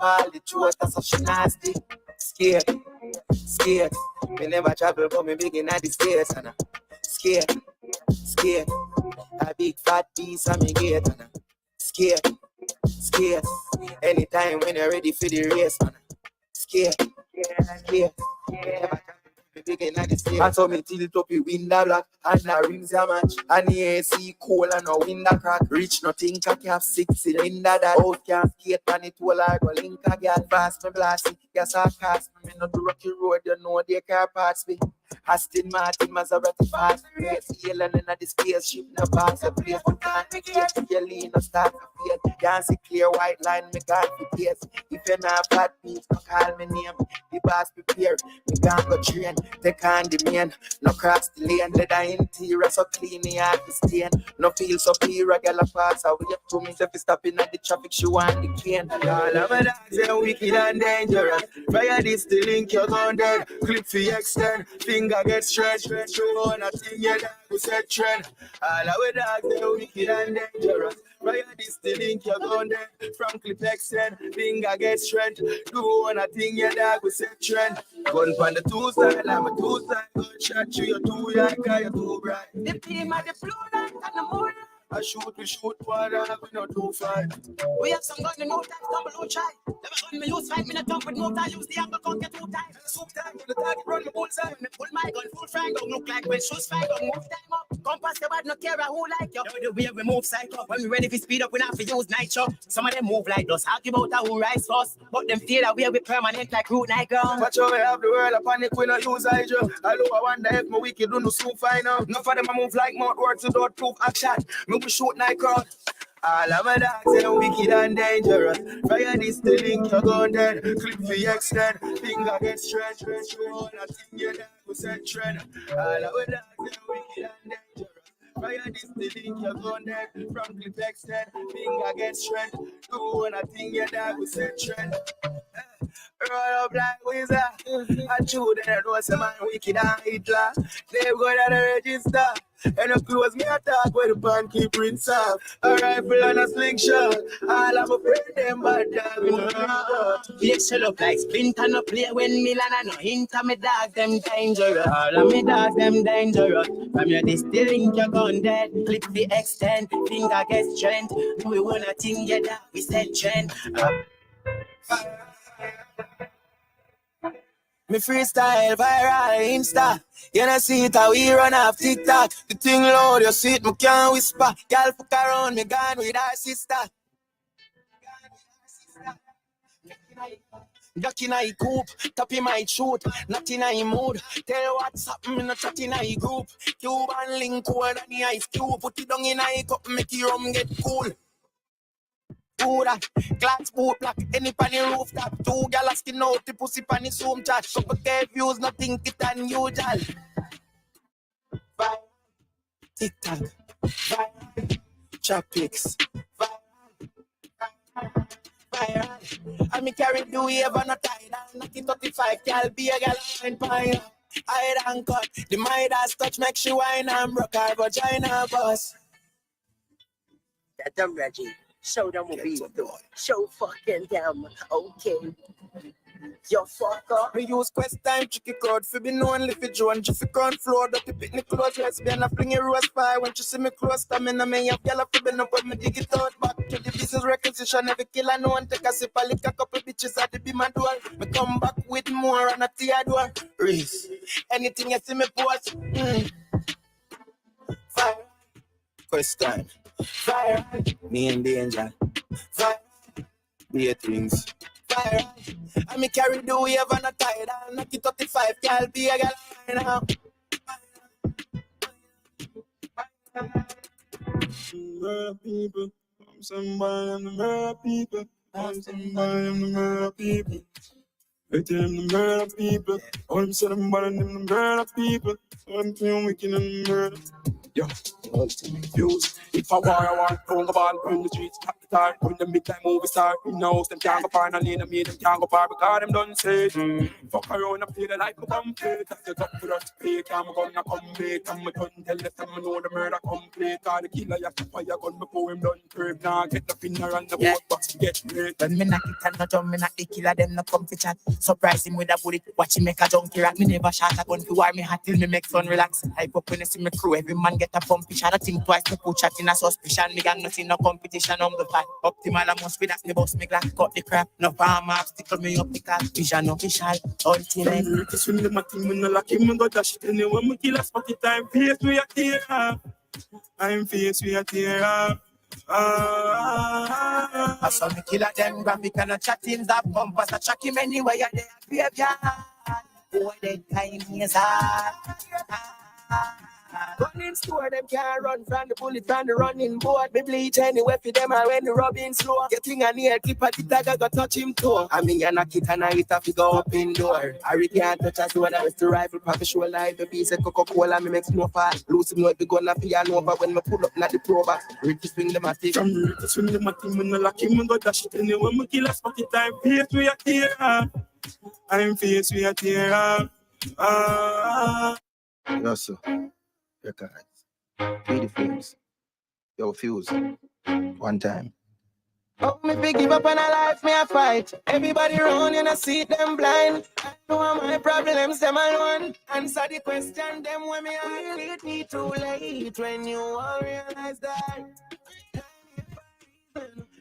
all the truth, that's how she nasty. Scared. Me never travel, but me big in the States, and scared. A big fat piece of me gate, and scared. Anytime when you're ready for the race, man. Scared. I saw me till it up the window black and the rims a match. And the AC cool and no window crack. Rich nothing cocky have 6 cylinder that out can't skate on it whole I go link a girl fast me blast it. Yes I cast me no do rocky road you know they car parts me. Aston Martin Maserati fast race. Alien in the spaceship no pass the place. You can't make it you lean no start to fade. Can't see clear white line me got the pace. If you're not fat piece no call me name. The boss prepare me can't go train. Take on the main, no cross the lane. Let the interior so clean, the heart is stain. No feel superior, girl a pass away to me. If you stopping at the traffic, she want the cane. All of my dogs are wicked and dangerous. Fire this, the link you're gone dead. Clip for extend, finger get stretched. Show on a thing, yeah, that we set trend. All of my dogs are wicked and dangerous. Fire this, the link you're gone dead. From clip extend, finger get stretched. Do on a thing, yeah, that we set trend. Gun on the two side, I'm a two side. Gunshot to your two young guy, you're too bright. The beam at the blue light and the moon. I shoot, we shoot, water, we not too far. We have some gun in no time, double no try. Never gun me use 5 minutes jump with no time. Use the angle, can't get too tight. Soup time, to the target, run the bullseye. When pull my gun, full fry, don't look like when shoes fly, don't move time up. Compass the bad, no care who like you. The way we move cycle. When we ready for speed up, we have to use nitro. Some of them move like us, argue about who rise first. But them feel that we permanent like root night girl. Watch how we have the world, a panic, we not use hydro. Although I wonder if my wicked do no soon find out. Enough of them I move like mouth words without proof action. Me we shoot night crowd. All of my dogs are wicked and dangerous. Fire this the link you're gone dead. Clip for extend, finger get stretched. Show on a thing you that we set trend. All of my dogs are wicked and dangerous. Fire this the link you're gone dead. From clip extend, finger get stretched. Do on a thing you that we set trend. Roll up like wizard. I chew that I know some man wicked and Hitler. They go to the register. And of close me attack where the pan keep rinse up. A rifle and a slingshot. All of my friends them bad dog. Flex shell up like splinter no play when Milan and no hint of me dog them dangerous. All of me dogs them dangerous. From your distilling your gun dead. Clip the extend, finger get strength. We wanna thing yeah that we set trend. Me freestyle viral Insta. You know see it how we run off TikTok. The thing loud, you see it, me can't whisper. Girl fuck around, me gone with her sister. Duck in a coop, top in my shoot, not in a mood. Tell what's up, me not chat in a group. Cuban link cold and the ice cube. Put it down in a cup, make your rum get cool. Pura, glass boot black, any pan the rooftop. 2 gals skin out the pussy pan the zoom chat. Couple K views, nothing it unusual. Viral, TikTok, viral, chop pics, viral. I me carry the wave and a tie down. Knock 35, gal be a gal and pine. I don't cut, the Midas touch make she wine and broke her vagina bust. That dumb Reggie. Show them what we do. Show fucking them. Okay. Yo, fuck up. Me use quest time, tricky crowd. Fi be known, lift it Joan. Jiffy crown floor, that the picnic clothes. Lesbian, I fling a rose pie. When you see me close, come in, I may have yellow fi been up when me dig it out. Back to the business requisition. Every killer, no one take a sip. I lick a couple bitches at the be my door. Me come back with more on a tear door. Reese. Anything you see me post. Fire. Quest time. Fire. Me in danger. Fire. Be things. Fire. I me carry the wave and a tie down. Knock it 35, girl, be a girl now. Murder people. I'm somebody, I'm the murder people. I'm somebody, I'm the murder people. I tell them the murder people. All of a sudden, I'm the murder people. So I'm feeling wicked and the murder. Yo. Fuse. If I want, don't go ball, in the streets, tap the tar. When the midtime movie star, in the house, them can't go far, and in me, them can't go far, because them done say, fuck around and play the life of complete. That's the top for us to pay, I'm gonna come back, I'm done, tell them I know the murder complete. All the killer, you have to fire gun before him done curve. Now get the finger on the boat, box, get great. When me knock it and not jump, me knock the killer, them no come to chat. Surprise him with a bullet, watch him make a junkie rat. Me never shot a gun to war me hat till me make fun relax. Hype up when you see me crew, every man get a pumpy shot. I think twice, me put chat in a suspicion. Me got nothing, no competition, I'm the fight. Optimal, I must be that me boss, me glass, cut the crap. No farm obstacle, me up the car. Vision official, ultimate. This when them a thing, me no like him, me go dash it. Anyway, me kill a spot it, I'm face we a tear. I'm face we a tear. I saw me kill a them graphic and a chatting that bumpers. I track him anywhere, you're there, graveyard. Boy, that time is hard. Running store, them can't run from the bullet from the running board. Me bleach anywhere for them and when the rubbing slow. Getting a near clip at the tag, I go touch him toe. I mean, I knock it and I hit a figure up indoor. I really can't touch us when I was the rifle, professional life. The piece of Coca-Cola, me make no fall. Lose him, know if we gonna piano over when me pull up, not the prober. Ricky swing them at it. From Ricky swing them at him, when I lock him, I go dash it. Anyway, me kill a spot it, I'm face we a tear. I'm face we a tear. Yes, sir. Records. Be the flames. Yo, Fuse. One time. Oh, me big give up on a life, me a fight. Everybody round and I see them blind. I know my problems, them alone. Answer the question, them when me will it be too late when you all realize that?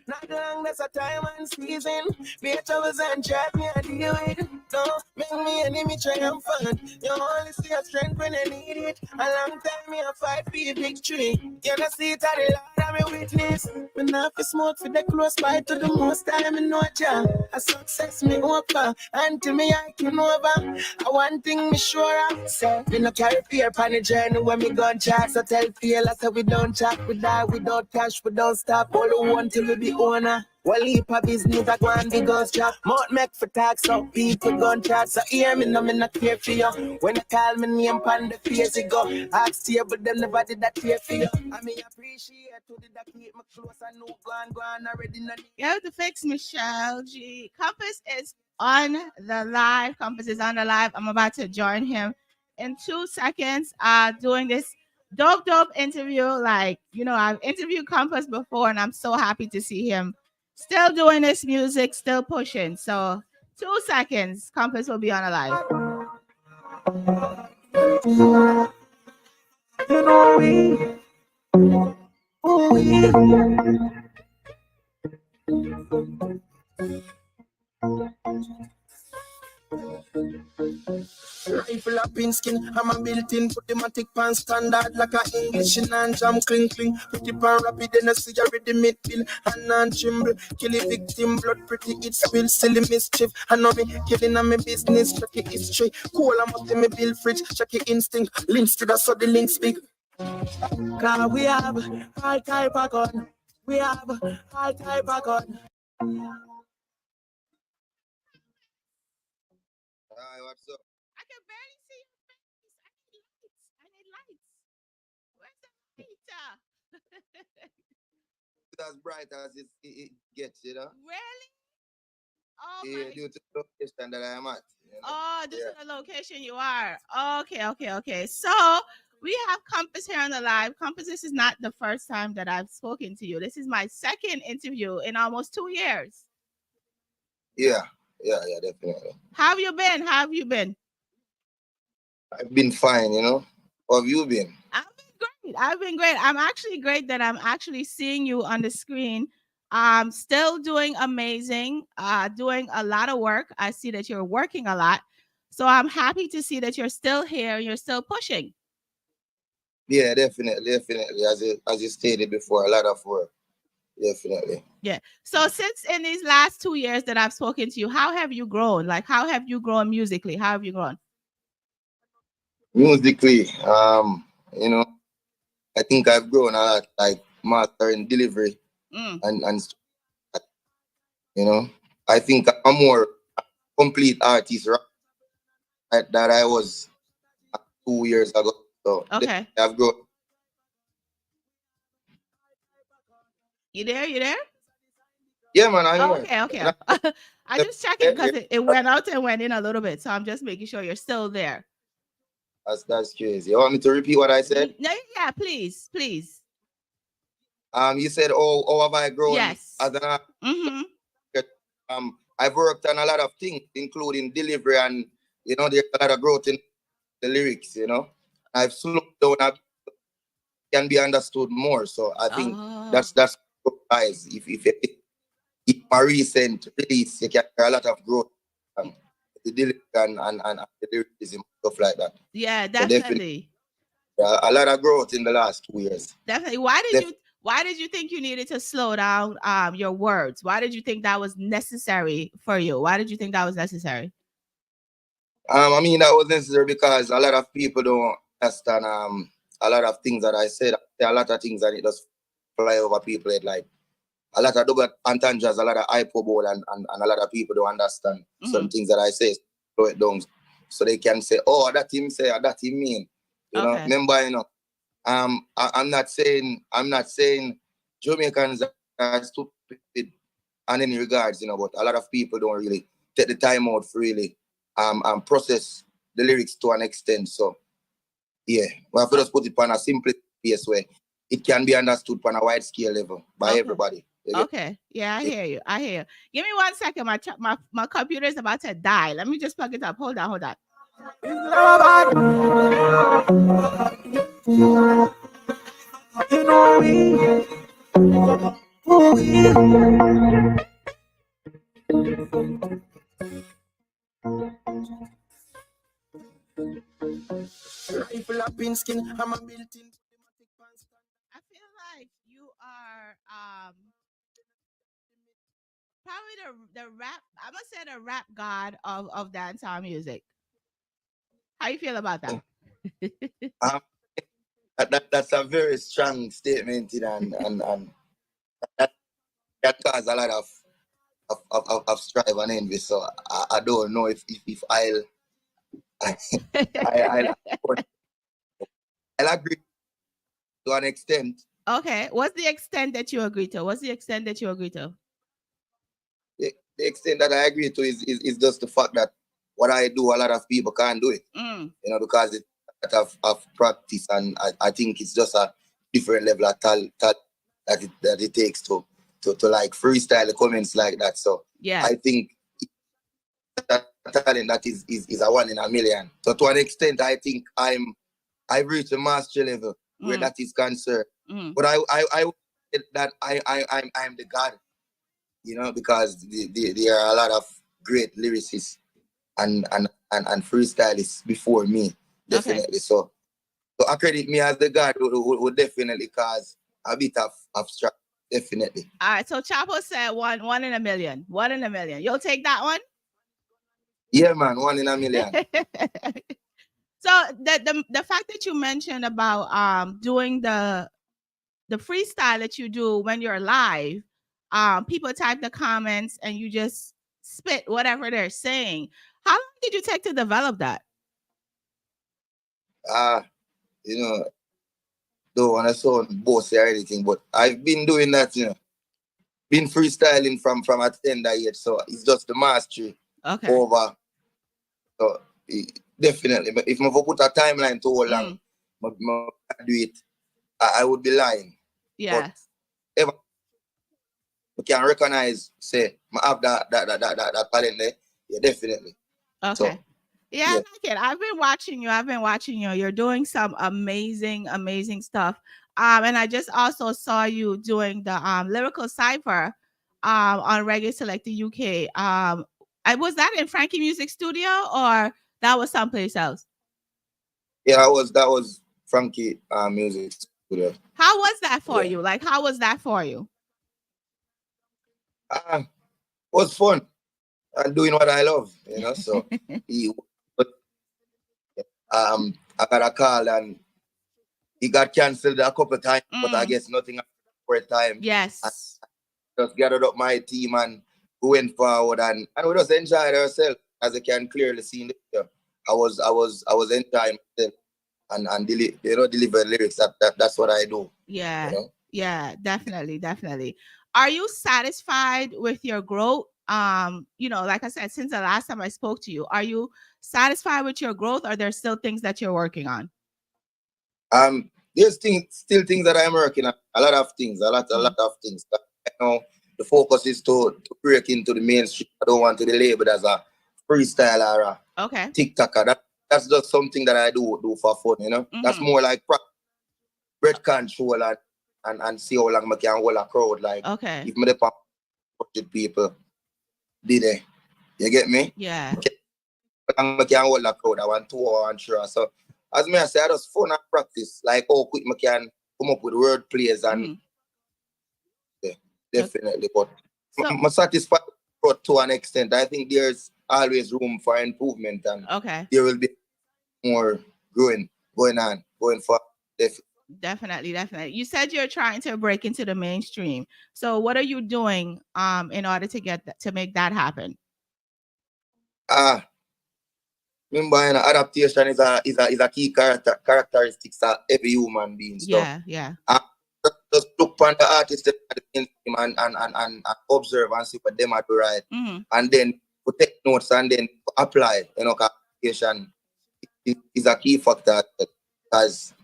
Not long, there's a time and season. Be troubles and chat me and deal with. Don't make me enemy triumphant. You only see a strength when I need it. A long time me a fight for your victory. You know see it at the Lord I'm a witness. Me not fi smoke for the close by to the most time in no job. A success me over until me I can over. One thing me sure of. So me no carry fear on the journey when me gun chat. So tell fear I say we don't chat. We die without cash. We don't stop. All we want till we be owner. Well, heap of business I go and big us chat. Mouth make for tax so people gun chat. So hear me no, me not care for you. When you call me name pan the face you go. Ask you but them never did that care for you. I mean appreciate who did that keep me close and no go on already. Yo, the fix Michelle G. Compass is on the live. Compass is on the live. I'm about to join him in 2 seconds. Doing this dope interview. Like, you know, I've interviewed Compass before and I'm so happy to see him still doing this music, still pushing. So 2 seconds, Compass will be on the live. You know Rifle up in skin, I'm a built-in, put the matic pan standard like a English and jam cling. Put the pan rapid, then I see you ready midfield and non-tremble. Kill the victim, blood pretty, it spill, silly mischief. I know me, killing on my business, check your history. Cool, I'm up to me build fridge, check your instinct. Links to the so the links speak. Cause we have all type of gun. We have all type of gun. Hi, what's up? I can barely see your face. I need lights. Where's the lighter? As bright as it gets, you know? Really? Oh Yeah, my. due to the location that I am at. You know? Oh, this is the location you are. Okay. So we have Compass here on the live. Compass, this is not the first time that I've spoken to you. This is my second interview in almost 2 years. Yeah, definitely. How have you been? I've been fine, you know. How have you been? I've been great. I'm actually great that I'm actually seeing you on the screen. Still doing amazing, doing a lot of work. I see that you're working a lot. So I'm happy to see that you're still here, you're still pushing. Yeah, definitely. As you stated before, a lot of work. Definitely. Yeah. So since in these last 2 years that I've spoken to you, how have you grown? Like, how have you grown musically? How have you grown? Musically, you know, I think I've grown a lot, like mastering delivery and you know, I think I'm more complete artist that I was 2 years ago. So okay, I've grown. You there? You there? Yeah, man, I'm Oh, here. okay, okay. I just checking because it went out and went in a little bit, so I'm just making sure you're still there. That's crazy. You want me to repeat what I said? No, yeah, please, please. You said, how have I grown Yes. as an artist? Mm-hmm. I've worked on a lot of things, including delivery, and there's a lot of growth in the lyrics. I've slowed down. Can be understood more. So I think Oh. that's guys. If my recent release, you can hear a lot of growth. The delivery and the lyricism, stuff like that. Yeah, So definitely. a lot of growth in the last 2 years. Definitely. Why did you think you needed to slow down your words? Why did you think that was necessary for you? Why did you think that was necessary? I mean, that was necessary because a lot of people don't understand a lot of things that I said. There are a lot of things that it just fly over people head, like a lot of double entendres, a lot of hyperbole, and a lot of people don't understand some things that I say. Slow it down so they can say, oh, that him say, or that him mean. Okay. Remember, I'm not saying Jamaicans are stupid in any regards, but a lot of people don't really take the time out for really process the lyrics to an extent. So yeah, we have to just put it on a simple base where it can be understood on a wide scale level by everybody. Okay. Yeah, I hear you. I hear you. Give me 1 second. My computer is about to die. Let me just plug it up. Hold on, hold on. Rifle up in skin, I'm a built-in. I feel like you are probably the rap. I'm gonna say the rap god of dancehall music. How you feel about that? Um, that's a very strong statement, and that cause a lot of strife and envy. So I don't know if I'll agree to an extent. Okay. What's the extent that you agree to? What's the extent that you agree to? The extent that I agree to is just the fact that what I do, a lot of people can't do it. Because it's a lot of practice, and I think it's just a different level of talent that it takes to like freestyle the comments like that. So yeah, I think that talent that is a one in a million. So to an extent, I think I've reached a master level where that is concerned. But I would say that I'm the god, because there are a lot of great lyricists and freestylists before me, definitely. Okay. So I credit me as the god would definitely cause a bit of strife, definitely. All right. So Chapo said one in a million. 1 in a million. You'll take that one? Yeah, man, 1 in a million. So the fact that you mentioned about doing the freestyle that you do when you're live, people type the comments and you just spit whatever they're saying. How long did you take to develop that? Don't want to sound bossy or anything, but I've been doing that, been freestyling from a tender age, so it's just the mastery over. So definitely, but if I put a timeline to how long I do it, I would be lying. Yeah. But ever we can recognize, say, I have that talent there. Yeah, definitely. Okay. So, yeah, I like it. I've been watching you. You're doing some amazing stuff. And I just also saw you doing the lyrical cipher on Reggae Select the UK. Was that in Frankie Music Studio or that was someplace else? Yeah, that was Frankie Music Studio. How was that for you? Like, how was that for you? It was fun and doing what I love, So I got a call and he got cancelled a couple of times, but I guess nothing for a time. Yes. I just gathered up my team and we went forward and we just enjoyed ourselves, as you can clearly see in the video. I was enjoying myself and deliver lyrics. That's what I do. Yeah. Yeah, definitely, definitely. Are you satisfied with your growth? Like I said, since the last time I spoke to you, are you satisfied with your growth, or there's still things that you're working on? There's still things that I'm working on. A lot of things, a lot of things. But, the focus is to break into the mainstream. I don't want to be labeled as a freestyler or a TikToker. That's just something that I do for fun. That's more like bread control and see how long I can hold a crowd. Like if me the 100 people, did they? You get me? Yeah. How long I can hold a crowd? I want 2 hours and sure. So as me I say, I just fun and practice. Like how quick I can come up with word plays and definitely. But I'm satisfied to an extent. I think there's always room for improvement, and there will be more going for definitely. You said you're trying to break into the mainstream. So what are you doing in order to get that, to make that happen? Remember, adaptation is a key characteristics of every human being. So yeah. Just look on the artist and observe and see what them are to write, and then to take notes and then apply. Communication is a key factor, because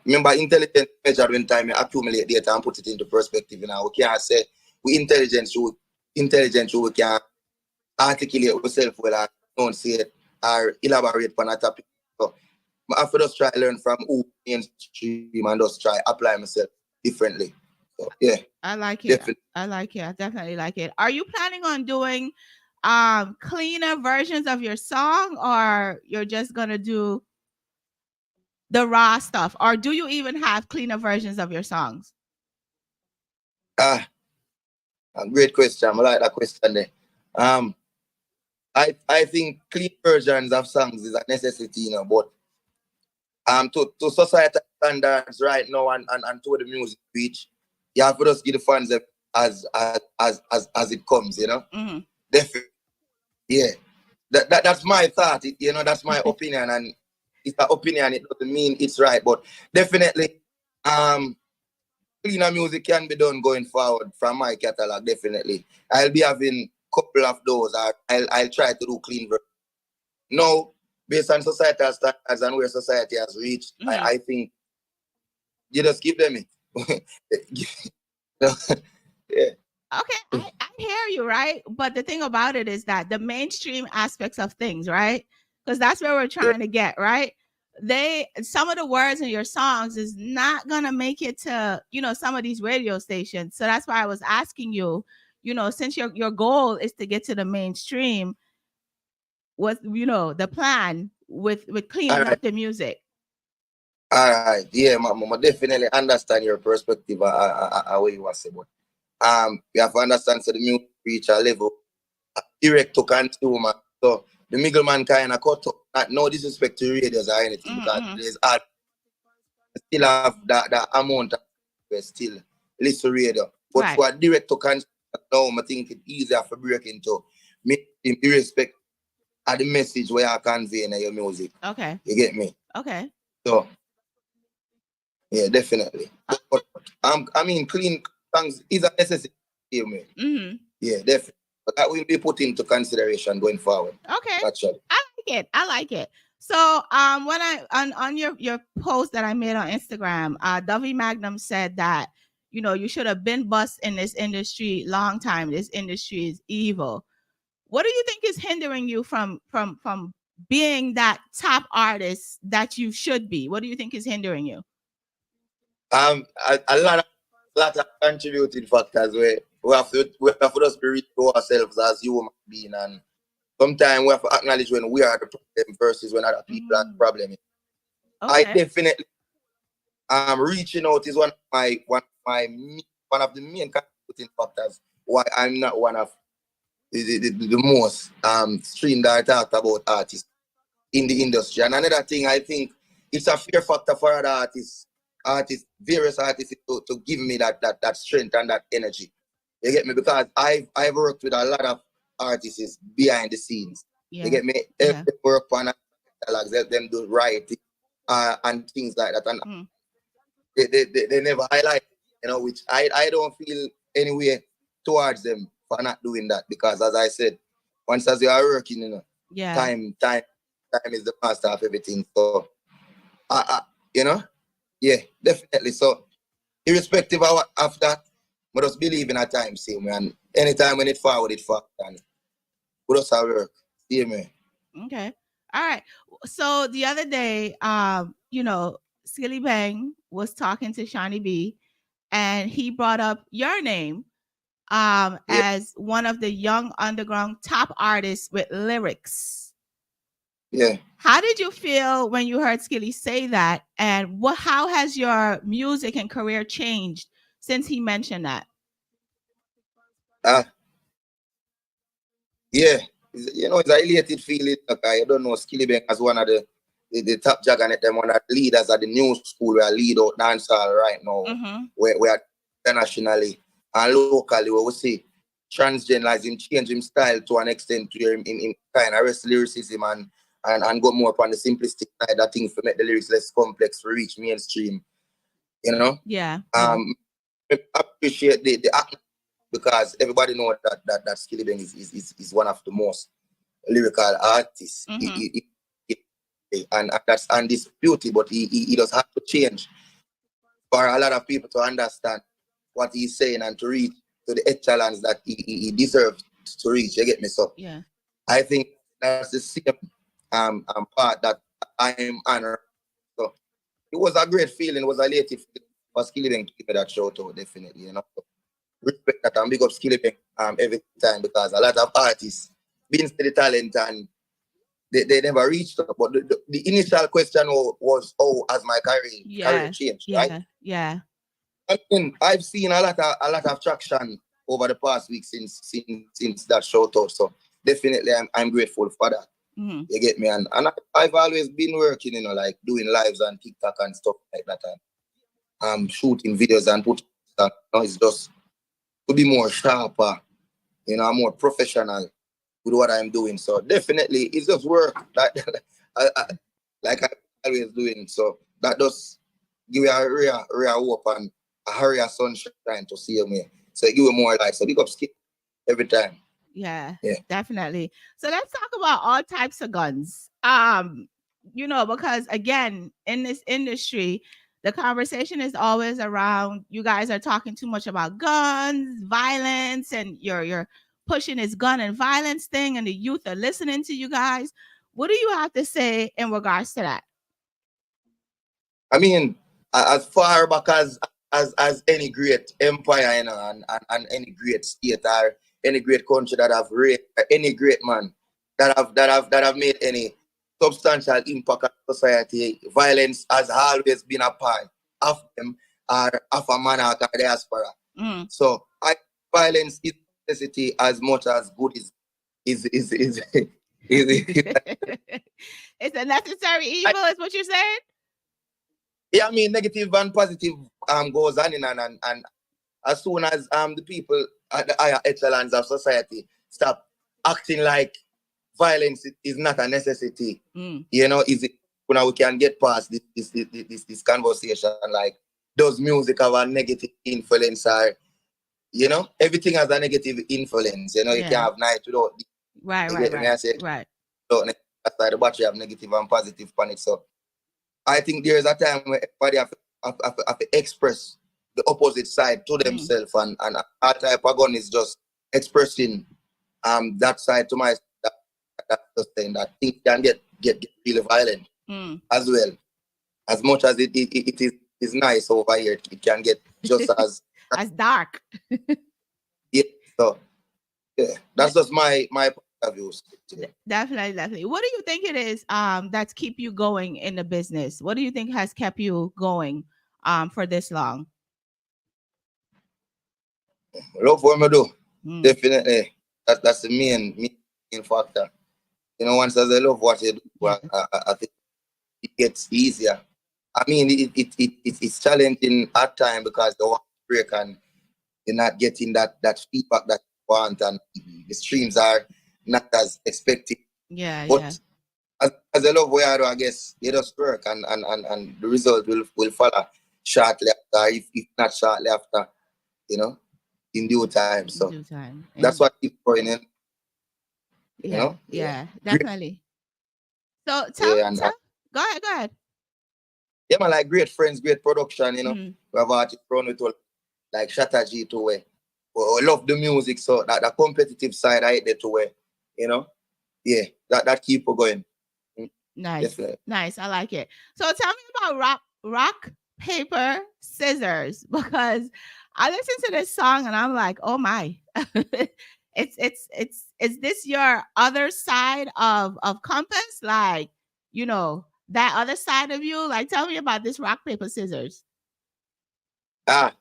remember, intelligence measured when time you accumulate data and put it into perspective. We can't say we intelligent, we can articulate ourselves well and don't say it or elaborate on a topic. So I have to just try to learn from who mainstream and just try apply myself differently. So yeah. I like it. Definitely. I like it. I definitely like it. Are you planning on doing cleaner versions of your song, or you're just gonna do the raw stuff, or do you even have cleaner versions of your songs? A great question. I like that question there. I think clean versions of songs is a necessity, but to society standards right now and to the music reach, you have to just give the fans as it comes, Definitely. Yeah. That's my thought. That's my opinion, and it's an opinion. It doesn't mean it's right, but definitely, cleaner music can be done going forward from my catalog. Definitely, I'll be having a couple of those. I'll try to do clean version. No, based on societal standards and where society has reached, I think you just give them it. Yeah. Okay, I hear you, right? But the thing about it is that the mainstream aspects of things, right? Because that's where we're trying to get, right? Some of the words in your songs is not gonna make it to some of these radio stations. So that's why I was asking you, since your goal is to get to the mainstream, what the plan with cleaning up the music. All right, yeah, I definitely understand your perspective. What you want to say, but we have to understand so the music reach a level direct to consumer. So the middleman kind of cut out. No disrespect to radios or anything, because there's still have that amount of still listen radio. But for a direct to consumer now, I think it's easier for break into irrespect of the message where you convey in your music. Okay. You get me? Okay. So yeah, definitely. But I mean, clean songs is a necessity. Yeah, definitely. But that will be put into consideration going forward. Okay. Actually. I like it. So when I on your post that I made on Instagram, Dovey Magnum said that you should have been bust in this industry long time. This industry is evil. What do you think is hindering you from being that top artist that you should be? What do you think is hindering you? A lot of contributing factors where we have to just be real to ourselves as human beings, and sometimes we have to acknowledge when we are the problem versus when other people are the problem. Okay. I definitely reaching out is one of the main contributing factors why I'm not one of the most streamed I talked about artists in the industry. And another thing, I think it's a fear factor for other various artists to give me that strength and that energy. You get me? Because I've worked with a lot of artists behind the scenes. You get me? They work on catalogs, help them do writing and things like that. And they never highlight. you know, which I don't feel any way towards them for not doing that, because as I said, once as you are working, you know, time is the master of everything. So you know, yeah, definitely. So irrespective of that, we just believe in our time, see me, and anytime when it forward, and we just have work. See me. Okay. All right. So the other day, you know, Skilly Bang was talking to Shawnee B, and he brought up your name as one of the young underground top artists with lyrics. Yeah. How did you feel when you heard Skilly say that, and how has your music and career changed since he mentioned that? Yeah, you know, it's a elated feeling. Like, I don't know, Skilly Bang as one of the top juggernaut, them one of the leaders at the new school where I lead out dancehall right now, where internationally and locally, where we see transgenderism change him style to an extent where in kind of rest lyricism and go more upon the simplistic side of things to make the lyrics less complex to reach mainstream. You know? Yeah. I appreciate the act, because everybody knows that Skilly Bang is one of the most lyrical artists. And that's undisputed, but he does have to change for a lot of people to understand what he's saying and to reach to the echelons that he deserves to reach. You get me? So yeah, I think that's the same part that I'm on. So it was a great feeling. It was a elated feeling for Skilly Bang to give me that shout out, definitely. You know, so respect that and big up Skilly Bang every time, because a lot of artists been to the talent and they never reached up. But the initial question was, how has my career changed, right? Yeah. I mean, I've seen a lot of traction over the past week since that shout out. So definitely I'm grateful for that. You get me? And I've always been working, you know, like doing lives on TikTok and stuff like that. And shooting videos and putting stuff. You know, it's just to be more sharper, you know, more professional with what I'm doing. So definitely it's just work that like I always doing. So that does give you a real hope and a hurry of sunshine to see me. So it give you more life. So big up Skip every time. Yeah, Yeah, definitely. So let's talk about all types of guns. You know, because again, in this industry, the conversation is always around you guys are talking too much about guns, violence, and you're pushing this gun and violence thing, and the youth are listening to you guys. What do you have to say in regards to that? I mean, as far back as any great empire, you know, and any great state or any great country that have raised any great man that have made any substantial impact on society, violence has always been a part of them or of a monarch or diaspora. So violence is necessity as much as good is is it's a necessary evil, is what you're saying? Yeah, I mean, negative and positive goes on in and as soon as the people at the higher echelons of society stop acting like violence is not a necessity, you know, is it we can get past this conversation, like, does music have a negative influence, or, you know, everything has a negative influence, you know, you can't have night without right. That's why the battery have negative and positive on it. So I think there's a time where everybody have to express the opposite side to themselves, and our type of gun is just expressing that side to my that saying that things can get really violent as well. As much as it is nice over here, it can get just as as dark. Yeah. So yeah, that's just my point of view. Definitely. What do you think it is that's keep you going in the business? What do you think has kept you going for this long? Love what I do. Definitely. That's the main factor. You know, once as I love what you do, I think it gets easier. I mean, it's challenging at times because the want to break and you're not getting that feedback that you want, and the streams are not as expected. But as I love what I do, I guess you just work and the result will follow shortly if not shortly after, you know, in due time. So Due time. that's what keeps going in, you Yeah, know. yeah, Great, definitely. So yeah, tell. Go ahead, go ahead. yeah, man, like great friends, great production, you know. Mm. We have artists run with all, like Shattaji to where we love the music, so that the competitive side I hate there to where, you know, yeah, that keep going. Mm, Nice, definitely. nice. I like it. So tell me about rock, paper, scissors, because I listened to this song and I'm like, oh my, is this your other side of Compass? Like, that other side of you? Like, tell me about this rock, paper, scissors. Rock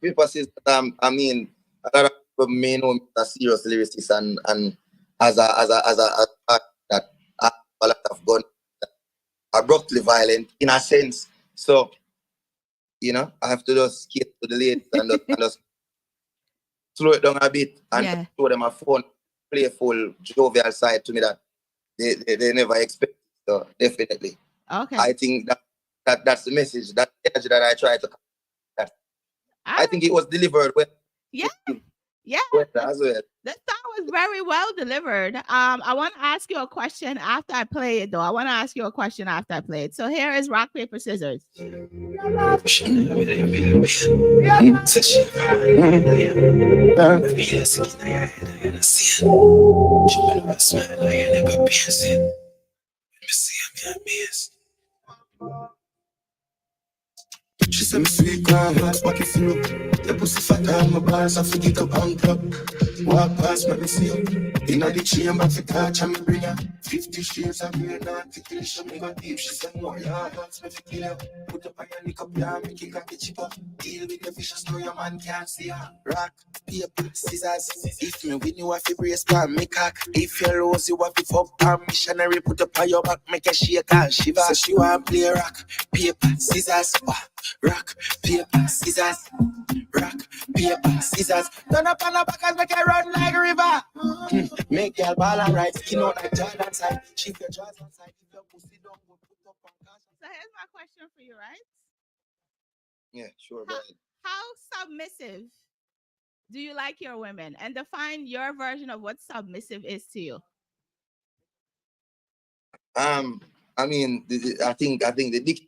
paper scissors. I mean, a lot of people may know me as a serious lyricist and as a that I have a lot of gun abruptly violent in a sense. So I have to just skate to the lane and just slow it down a bit and just Yeah. show them a fun, playful, jovial side to me that they never expect. So definitely, Okay. I think that's the message, that energy that I try to. That All I right. think it was delivered well. Yeah. Yeah. Well as well. That song was very well delivered. I want to ask you a question after I play it, though. I want to ask you a question after I play it. So here is rock, paper, scissors. She said me sweet girl, hot pocket syrup. The pussy fat on my bars, I forget up on top. Walk past, let me see you. Inna the chamber to touch and me bring her 50 shades of grey, not to kill. She me go deep, she said more, yeah, that's me to kill you. Put up on your lick up, yeah, make it cocky chip up. Deal with the vicious, no your man can't see her. Rock, paper, scissors. If me win, you have to brace pan, me cock. If you lose, you have to fuck pan. Missionary, put up on your back, make a shake and shiver. So she want play rock, paper, scissors. Rock, paper, scissors. Rock, paper, scissors. Turn up on the back and make it run like a river. Make your ball and right, skin out like Jordan side. Shift your jaws on side. If your pussy don't go put up on cash. So here's my question for you, right? Yeah, sure. How submissive do you like your women? And define your version of what submissive is to you. I mean, I think the dick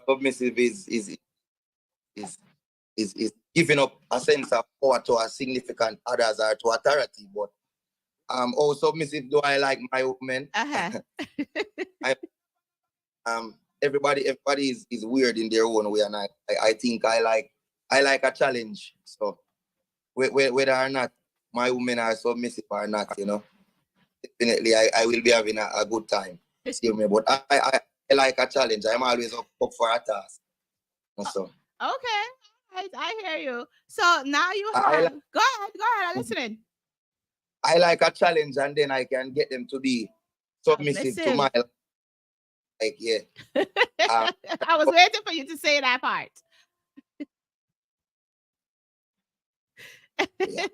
submissive is giving up a sense of power to a significant others or to authority. But how submissive do I like my women? Everybody is weird in their own way, and I think I like a challenge. So whether or not my women are submissive or not, definitely I will be having a good time. Excuse me, but I like a challenge. I'm always up for a task. So Okay, I hear you. So now you have. Go ahead. I'm listening. I like a challenge, and then I can get them to be submissive to my. Like, yeah. I was waiting for you to say that part. Yeah.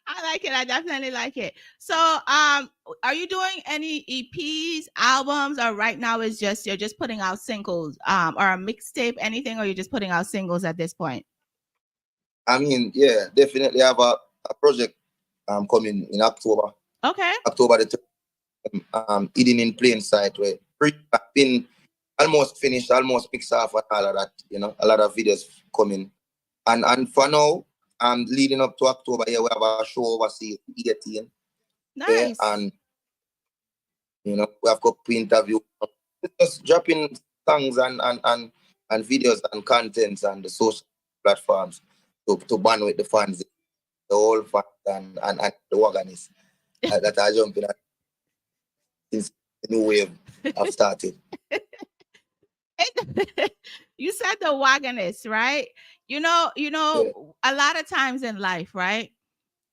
I like it. I definitely like it. So, are you doing any EPs, albums, or right now is you're just putting out singles, or a mixtape, anything, or you're just putting out singles at this point? I mean, yeah, definitely have a project coming in October. Okay. October the 3rd, Hidden in Plain Sight, where I've been almost finished, almost picked off and all of that, a lot of videos coming. And for now, leading up to October, we have a show overseas, 18. Nice. Yeah, and we have got interview, just dropping songs and videos and contents and the social platforms to bond with the fans, the whole fans and the organists that are jumping at since the new wave have started. You said the wagonists, right? Yeah. A lot of times in life, right?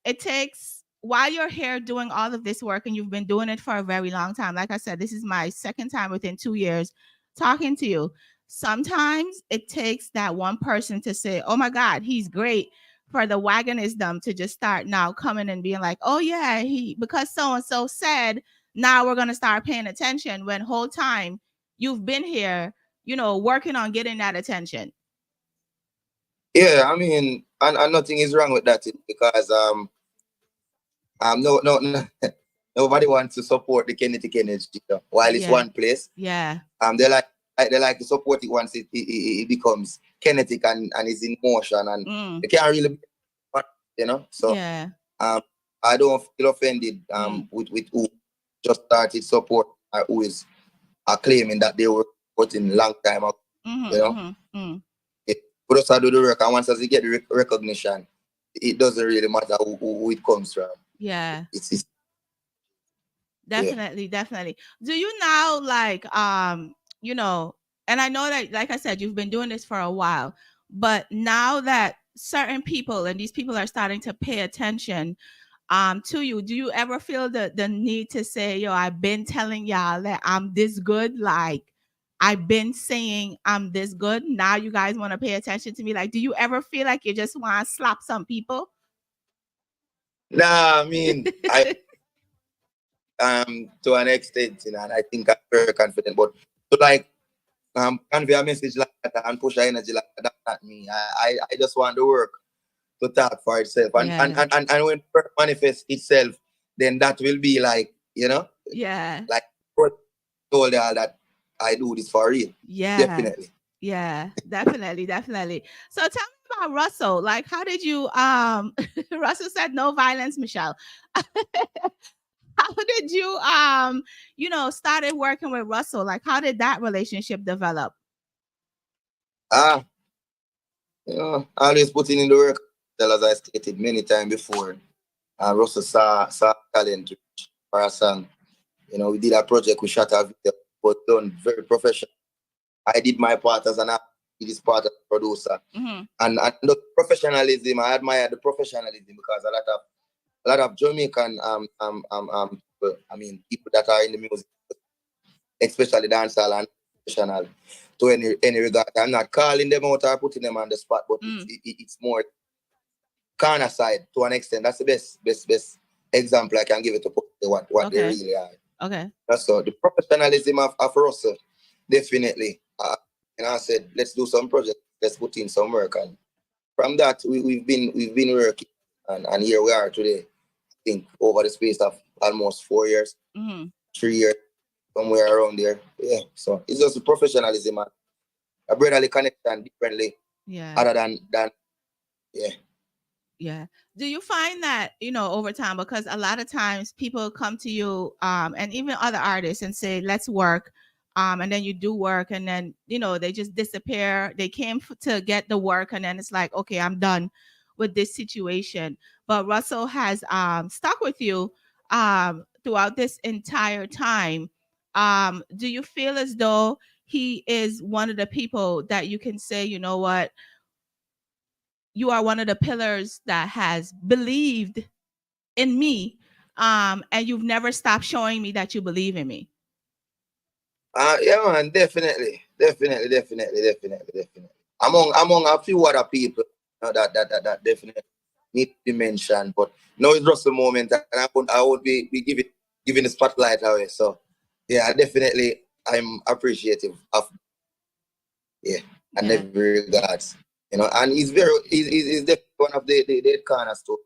It takes, while you're here doing all of this work and you've been doing it for a very long time. Like I said, this is my second time within 2 years talking to you. Sometimes it takes that one person to say, oh my God, he's great, for the wagonism to just start now coming and being like, oh yeah, because so-and-so said, now we're going to start paying attention, when whole time you've been here, working on getting that attention. Yeah, I mean, and nothing is wrong with that because no nobody wants to support the Kennedy while it's Yeah. one place. Yeah. They like to support it once it becomes kinetic and is in motion and they can't really be, so Yeah. um I don't feel offended with who just started support or who is claiming that they were putting long time ago, you know. It, we just do the work and once as you get the recognition, it doesn't really matter who it comes from. Yeah. It's yeah. Definitely, definitely. Do you now like you know, and I know that like I said, you've been doing this for a while, but now that certain people and these people are starting to pay attention to you, do you ever feel the need to say, yo, I've been telling y'all that I'm this good, like I've been saying I'm this good. Now you guys want to pay attention to me. Like, do you ever feel like you just want to slap some people? Nah, I mean, I to an extent, and I think I'm very confident. But to like convey a message like that and push energy like that, not me. I just want the work to talk for itself. Yeah. And when work manifests itself, then that will be like, Yeah. like told y'all that I do this for real. Yeah. Definitely. Yeah, definitely, definitely. So tell me about Russell. Like, how did you Russell said no violence, Michelle. How did you started working with Russell? Like, how did that relationship develop? Ah, always putting in the work. As I stated many times before, Russell saw talent for a song. We did a project, we shot a video, but done very professional. I did my part as an actor, he did his part as a producer. And the professionalism, I admire the professionalism because a lot of Jamaican people, I mean people that are in the music, especially dancehall and professional to any regard. I'm not calling them out or putting them on the spot, but it's more corner side to an extent. That's the best example I can give it to put what they really are. Okay. That's all. The professionalism of Russell, definitely. I said, let's do some projects. Let's put in some work, and from that, we've been working, and here we are today. I think over the space of almost 4 years, 3 years, somewhere around there. Yeah. So it's just the professionalism and a brotherly connection differently. Yeah. Other than yeah. Yeah. Do you find that, over time, because a lot of times people come to you, and even other artists and say, let's work. And then you do work and then, they just disappear. They came to get the work and then it's like, okay, I'm done with this situation. But Russell has stuck with you throughout this entire time. Do you feel as though he is one of the people that you can say, you know what? You are one of the pillars that has believed in me, and you've never stopped showing me that you believe in me. Yeah, man, definitely. Among a few other people, that definitely need to be mentioned. But no, it's just a moment, and I won't be giving the spotlight away. So yeah, definitely, I'm appreciative of and every regards. And he's definitely one of the cornerstone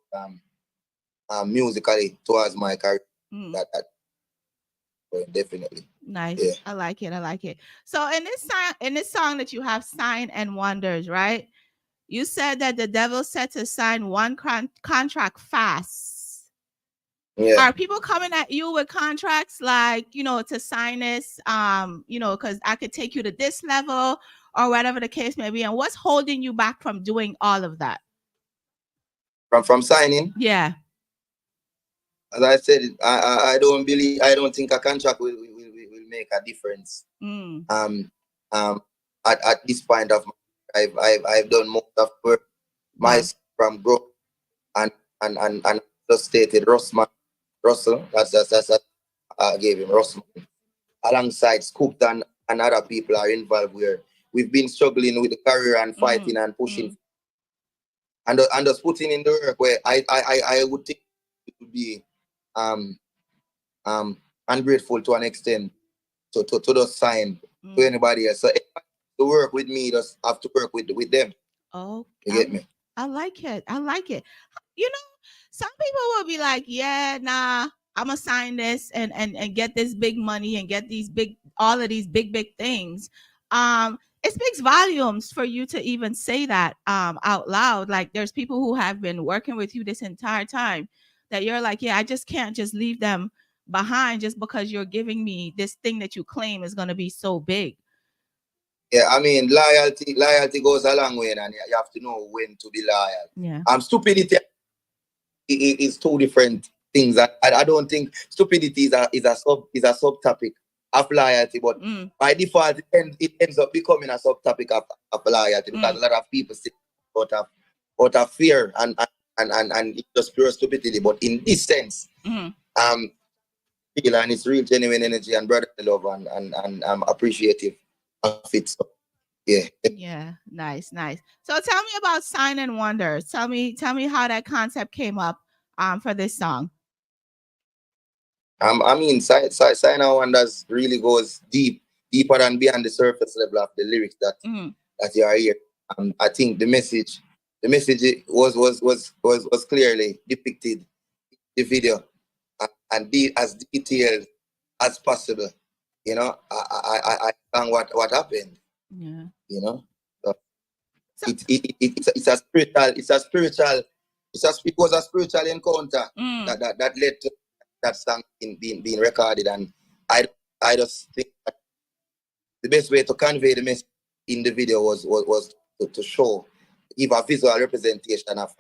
musically towards my career. That definitely. Nice. Yeah. I like it. I like it. So in this song that you have, Sign and Wonders, right? You said that the devil said to sign one contract fast. Yeah. Are people coming at you with contracts like, to sign this, because I could take you to this level or whatever the case may be? And what's holding you back from doing all of that? From signing? Yeah. As I said, I don't think a contract will make a difference. At this point of my life, I've done most of work myself from growth and just stated Russell. That's gave him Russell alongside Scooped and other people are involved where we've been struggling with the career and fighting and pushing and just putting in the work where I would think it would be ungrateful to an extent to just sign to anybody else. So if to work with me, just have to work with them. Oh, You get me? I like it. I like it. You know, some people will be like, yeah, nah, I'm gonna sign this and get this big money and get these big all of these big things. It speaks volumes for you to even say that out loud. Like there's people who have been working with you this entire time that you're like, yeah, I just can't just leave them behind just because you're giving me this thing that you claim is gonna be so big. Yeah, I mean, loyalty goes a long way, and you have to know when to be loyal. Yeah. Stupidity is two different things. I don't think stupidity is a subtopic of loyalty, but by default it ends up becoming a subtopic of loyalty because a lot of people say out of fear and it's just pure stupidity. But in this sense, feel and it's real genuine energy and brotherly love and I'm appreciative of it. So yeah. Yeah, nice. So tell me about Sign and Wonders. Tell me how that concept came up for this song. I mean, Sign and Wonders really goes deeper than beyond the surface level of the lyrics that you are here. I think the message was clearly depicted in the video and as detailed as possible. You know, I found what happened. Yeah. You know, so it's a spiritual it was a spiritual encounter that led to that song being recorded, and I just think that the best way to convey the message in the video was to show, give a visual representation of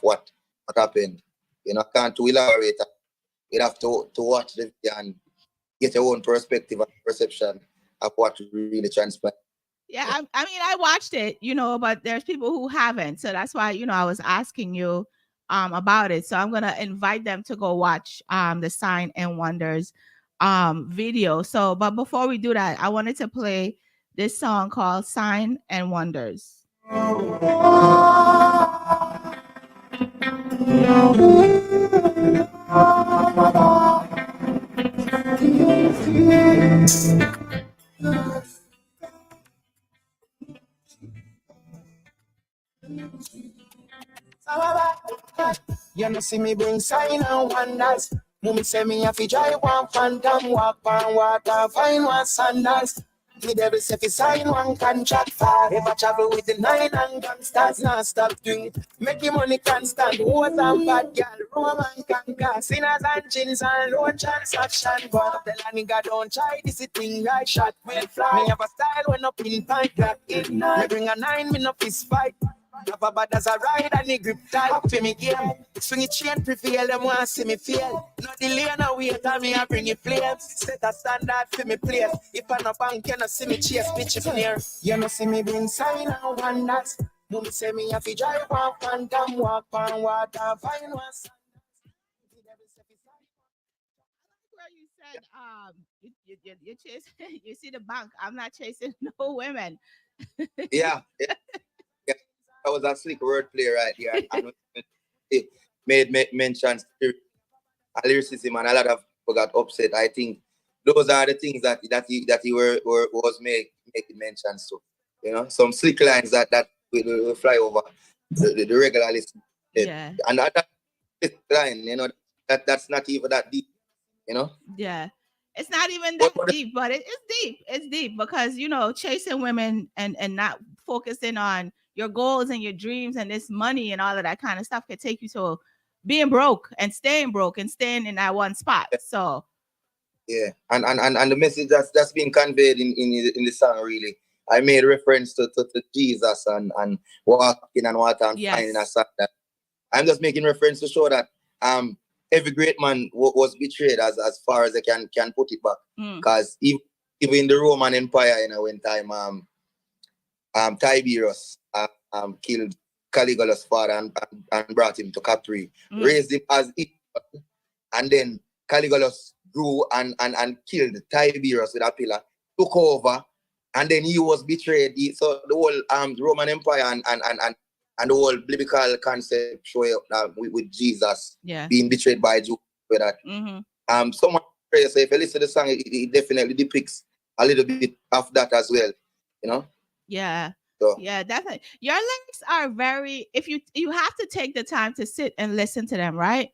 what happened. You know, I can't too elaborate. You have to watch the video and get your own perspective and perception of what really transpired. Yeah, I mean, I watched it, but there's people who haven't, so that's why I was asking you about it. So I'm gonna invite them to go watch the Sign and Wonders video. So, but before we do that, I wanted to play this song called Sign and Wonders. You know see me bring sign and wonders. Mummy say me have to drive one phantom, walk on water, find one sandals. Me devil say fi sign one contract far. Ever travel with the 9 and gangsters, not stop doing it. Making money constant, what and bad girl, Roman conquer. Sinners and chins and low transaction. But tell a nigga don't try this thing right shot will fly. Me have a style when up in pint clock ignite. Me bring a 9, me no fist fight. Have a bad as a ride and the grip tight up for me game. Swing it chain prevail, them want see me fail. No delay, no wait, and me I bring it flames. Set a standard for me place. If I no bank, you no see me chase bitch if near. You no see me bring sign and wonders. Mummy say me have to drive one phantom, walk on water, find one sandals. Where you said you chase you see the bank. I'm not chasing no women. Yeah. That was a slick wordplay right there, and it made mention spirit and lyricism, and a lot of people got upset. I think those are the things that he was making mentions to. You know, some slick lines that will fly over the regular listener. Yeah. And that line, that's not even that deep. You know. Yeah. It's not even that deep, but it's deep. It's deep because chasing women and not focusing on your goals and your dreams and this money and all of that kind of stuff can take you to being broke and staying in that one spot. So yeah, and the message that's being conveyed in the song, really, I made reference to Jesus and walking and water and finding a song that I'm just making reference to show that every great man was betrayed as far as they can put it back. Because even in the Roman Empire, when time Tiberius killed Caligula's father and brought him to captivity, raised him as equal, and then Caligulus grew and killed Tiberius with a pillar, took over, and then he was betrayed. So the whole Roman Empire and the whole biblical concept show up with Jesus being betrayed by Jews. With that, someone so if you listen to the song, it definitely depicts a little bit of that as well. Yeah. So Yeah, definitely. Your lyrics are very, if you have to take the time to sit and listen to them, right?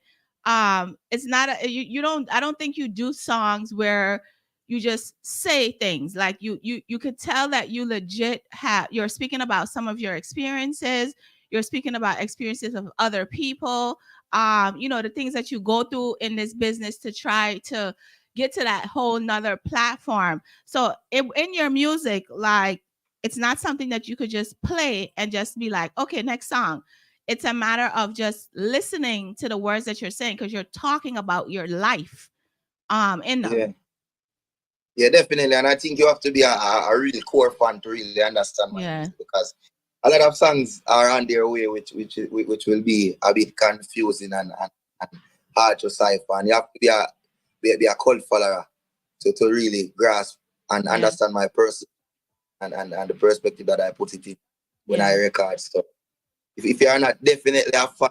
It's not a you don't, I don't think you do songs where you just say things. Like you could tell that you legit have, you're speaking about some of your experiences, you're speaking about experiences of other people, the things that you go through in this business to try to get to that whole nother platform. So in your music, like, it's not something that you could just play and just be like, okay, next song. It's a matter of just listening to the words that you're saying, because you're talking about your life in them. yeah. Yeah, definitely. And I think you have to be a really core fan to really understand my Yeah. music, because a lot of songs are on their way, which will be a bit confusing and hard to cipher. And you have to be a cult follower to really grasp and Yeah. understand my person and the perspective that I put it in when I Yeah. record. So if you are not definitely a fan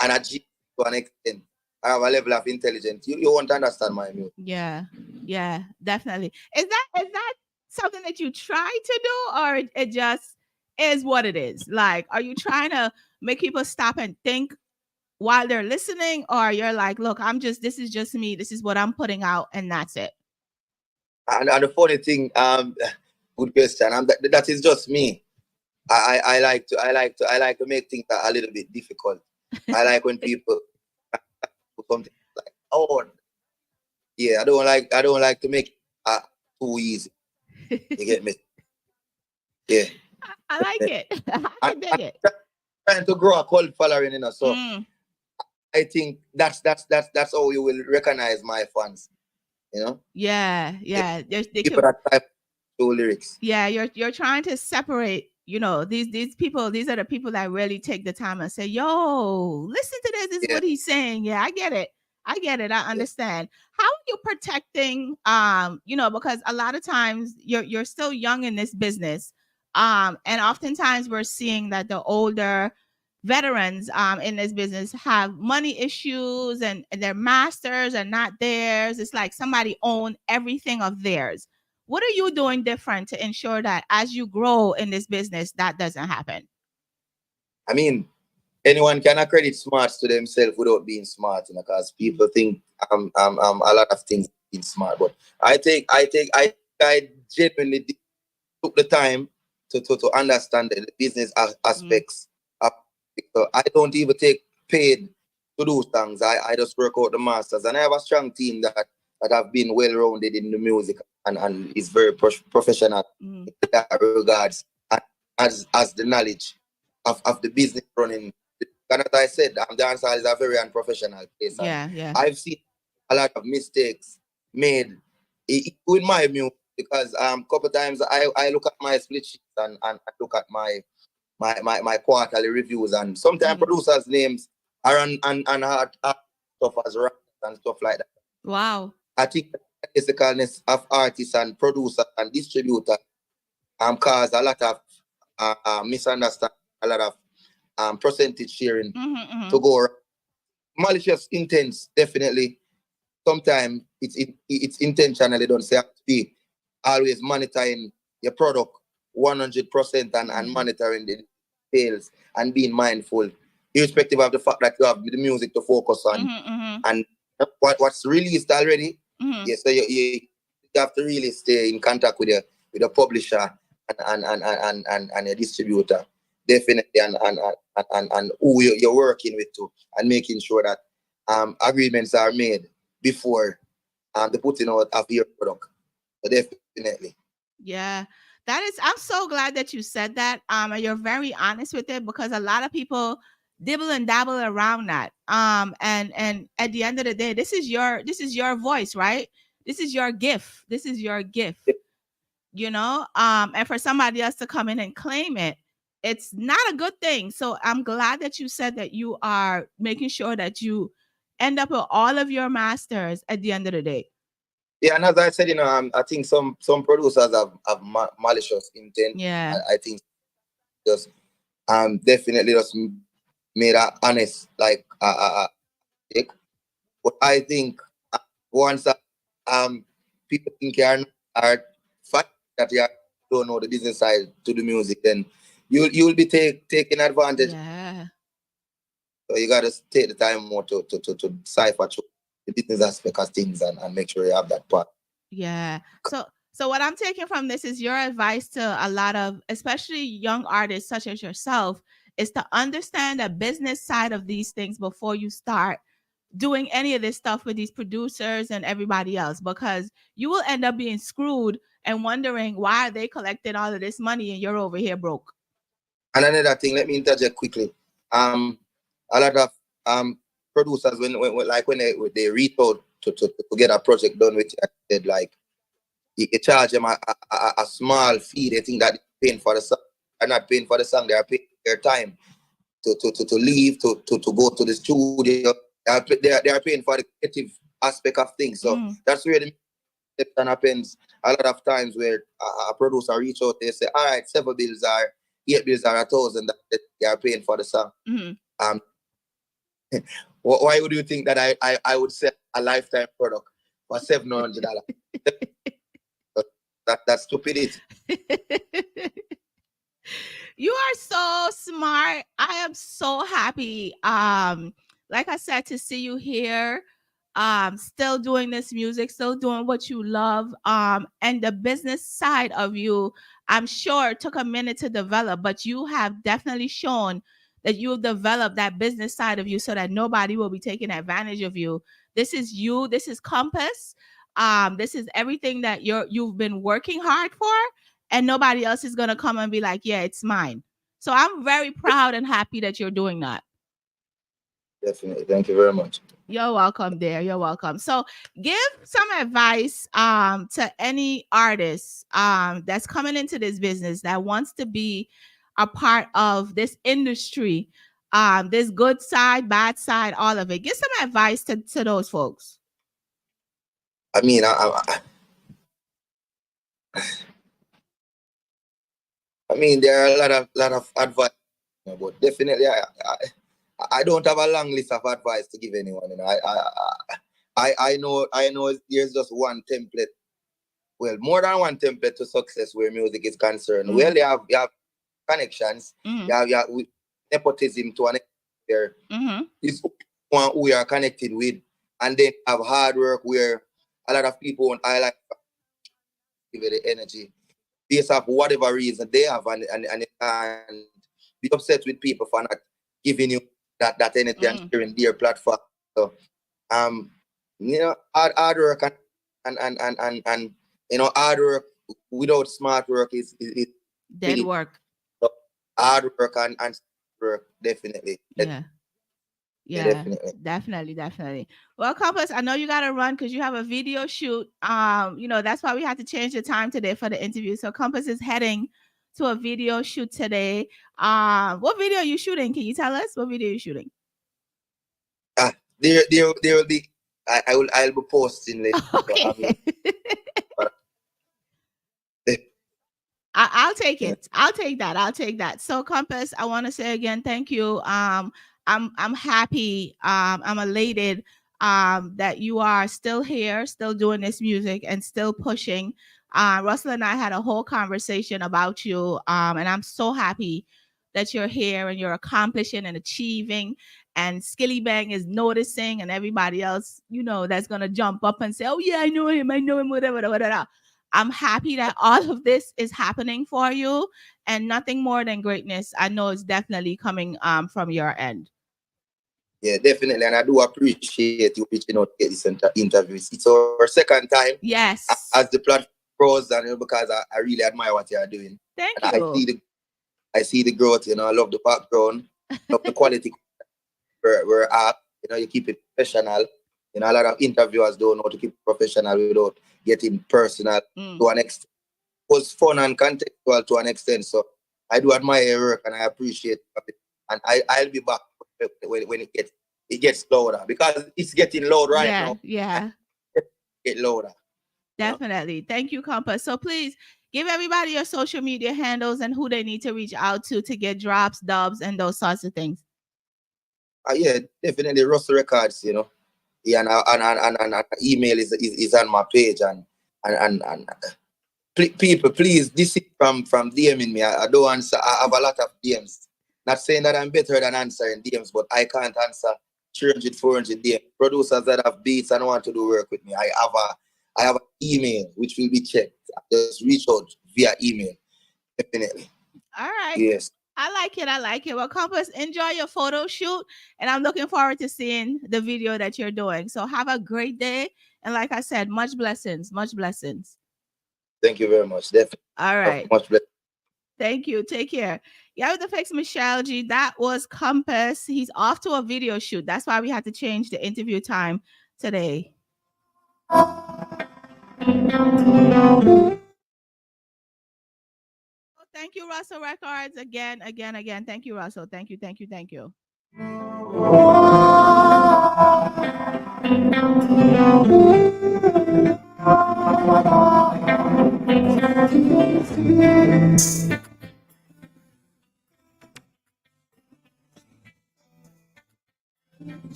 and a G to an extent, I have a level of intelligence, you won't understand my music. Yeah. Yeah, definitely. Is that something that you try to do, or it just is what it is? Like, are you trying to make people stop and think while they're listening, or you're like, look, this is just me, this is what I'm putting out, and that's it? And the funny thing, good question. That is just me. I like to make things a little bit difficult. I like when people do something like, oh yeah, I don't like to make it too easy. You get me? Yeah. I like it. I I, can dig I'm it. trying to grow a cult following, so Mm, I think that's how you will recognize my fans. You know, yeah, yeah, yeah. They people could. that type of lyrics. Yeah, you're trying to separate. These people. These are the people that really take the time and say, "Yo, listen to this. This is Yeah, what he's saying." Yeah, I get it. I get it. I yeah, understand. How are you protecting? Because a lot of times you're still young in this business, and oftentimes we're seeing that the older veterans in this business have money issues, and their masters are not theirs. It's like somebody own everything of theirs. What are you doing different to ensure that as you grow in this business, that doesn't happen? I mean, anyone can accredit smarts to themselves without being smart, because people think a lot of things being smart. But I genuinely took the time to understand the business Mm, aspects of it. So I don't even take paid to do things. I just work out the masters, and I have a strong team that have been well rounded in the music and is very professional mm, in that regards, and as the knowledge of the business running. And as I said, the answer is a very unprofessional place, and yeah, yeah. I've seen a lot of mistakes made with my music, because couple times I look at my split sheets and I look at my quarterly reviews, and sometimes Mm. producers' names are on hard stuff as rap and stuff like that. Wow. I think the physicalness of artists and producers and distributors cause a lot of misunderstanding, a lot of percentage sharing Hmm, hmm. to go around. Malicious intents, definitely. Sometimes it's intentionally done. So you have to be always monitoring your product 100% and Hmm, monitoring the sales and being mindful, irrespective of the fact that you have the music to focus on hmm, hmm, and what's released already. hmm. Yes, so you have to really stay in contact with the publisher and your distributor, definitely, and who you're working with too, and making sure that agreements are made before the putting out of your product. So definitely. Yeah. I'm so glad that you said that. And you're very honest with it, because a lot of people dibble and dabble around that. And at the end of the day, this is your voice, right? This is your gift. This is your gift. And for somebody else to come in and claim it, it's not a good thing. So I'm glad that you said that you are making sure that you end up with all of your masters at the end of the day. Yeah, and as I said, I think some producers have malicious intent. Yeah. I think just definitely just made a honest like take. But I think once people think you're not are fact that you are don't know the business side to the music, then you'll be taking advantage. Yeah. So you gotta take the time more to decipher through the business aspect of things and make sure you have that part. Yeah. So what I'm taking from this is your advice to a lot of especially young artists such as yourself is to understand the business side of these things before you start doing any of this stuff with these producers and everybody else because you will end up being screwed and wondering why are they collecting all of this money and you're over here broke. And another thing, let me interject quickly. A lot of producers when they reach out to get a project done with you, said like you charge them a small fee. They think that they're paying for the song. They're not paying for the song. They are paying their time to leave to go to the studio. They are paying for the creative aspect of things. So that's where the exception happens a lot of times where a producer reach out, they say, all right, 8 bills are 1,000 that they are paying for the song. Um, why would you think that I would sell a lifetime product for $700? That's stupidity. You are so smart. I am so happy. Like I said, to see you here, still doing this music, still doing what you love. And the business side of you, I'm sure it took a minute to develop, but you have definitely shown that you've developed that business side of you so that nobody will be taking advantage of you. This is you, this is Compass. This is everything that you've been working hard for and nobody else is going to come and be like, yeah, it's mine. So I'm very proud and happy that you're doing that. Definitely. Thank you very much. You're welcome there. You're welcome. So give some advice to any artist that's coming into this business that wants to be a part of this industry, this good side, bad side, all of it. Give some advice to those folks. I mean, I mean, there are a lot of advice, but definitely, I don't have a long list of advice to give anyone. You know, I know there's just one template. Well, more than one template to success where music is concerned. Well, you have connections. You have nepotism to an extent where is one who we are connected with, and then have hard work where a lot of people won't highlight give it the energy based off whatever reason they have and be upset with people for not giving you that energy and sharing their platform. So hard work and hard work without smart work is dead work. So hard work and work definitely. Yeah, definitely. Well, Compass, I know you got to run because you have a video shoot. That's why we had to change the time today for the interview. So Compass is heading to a video shoot today. What video are you shooting? Can you tell us what video you're shooting? There will be. I'll be posting later. Okay. I'll take it. I'll take that. So Compass, I want to say again, thank you. I'm happy. I'm elated that you are still here, still doing this music and still pushing. Russell and I had a whole conversation about you. And I'm so happy that you're here and you're accomplishing and achieving. And Skilly Bang is noticing, and everybody else, that's gonna jump up and say, "Oh yeah, I know him, whatever." I'm happy that all of this is happening for you, and nothing more than greatness. I know it's definitely coming from your end. Yeah, definitely, and I do appreciate you reaching out to get this interview. It's our second time. Yes. As the platform grows, and because I really admire what you are doing. Thank and you. I see the growth. I love the background, love the quality. We're at. You keep it professional. A lot of interviewers don't know to keep it professional without getting personal to an extent. It was fun and contextual to an extent. So I do admire your work and I appreciate it. And I'll be back when it gets louder because it's getting loud right now. Yeah. Get louder. Definitely. Thank you, Compass. So please give everybody your social media handles and who they need to reach out to get drops, dubs, and those sorts of things. Yeah, definitely Russell Records, Yeah, and email is on my page and People, please, this is from DMing me. I don't answer. I have a lot of DMs. Not saying that I'm better than answering DMs, but I can't answer 300, 400 DMs. Producers that have beats and want to do work with me. I have an email which will be checked. Just reach out via email. Definitely. All right. Yes. I like it. Well, Compass, enjoy your photo shoot, and I'm looking forward to seeing the video that you're doing. So have a great day, and like I said, much blessings, much blessings. Thank you very much. Definitely. All right. Much blessings. Thank you. Take care. Yeah, with the fix, Michelleg G. That was Compass. He's off to a video shoot. That's why we had to change the interview time today. Thank you, Russell Records. Again. Thank you, Russell. Thank you.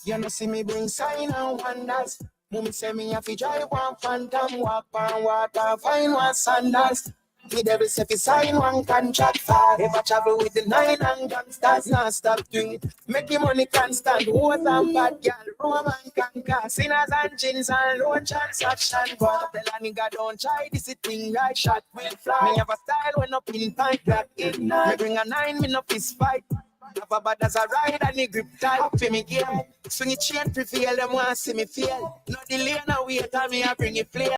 You know see me bring sign and wonders. Mummy say me have to drive one phantom, walk on water, find one sandals. Me devil say fi sign one contract fast. Ever travel with the 9 and gangsters, not stop doing it. Make the money constant, what and bad girl, Roman conquer. Sinners and gins and low transaction. But tell a nigga don't try this thing right, shot will fly. Me have a style when up in pint, that ignite. Me bring a 9, me no fist fight. Have a bad as a ride and the grip tight. Up for me game. Swing it chain prevail, them want see me fail. No delay, no wait, and me I bring it play.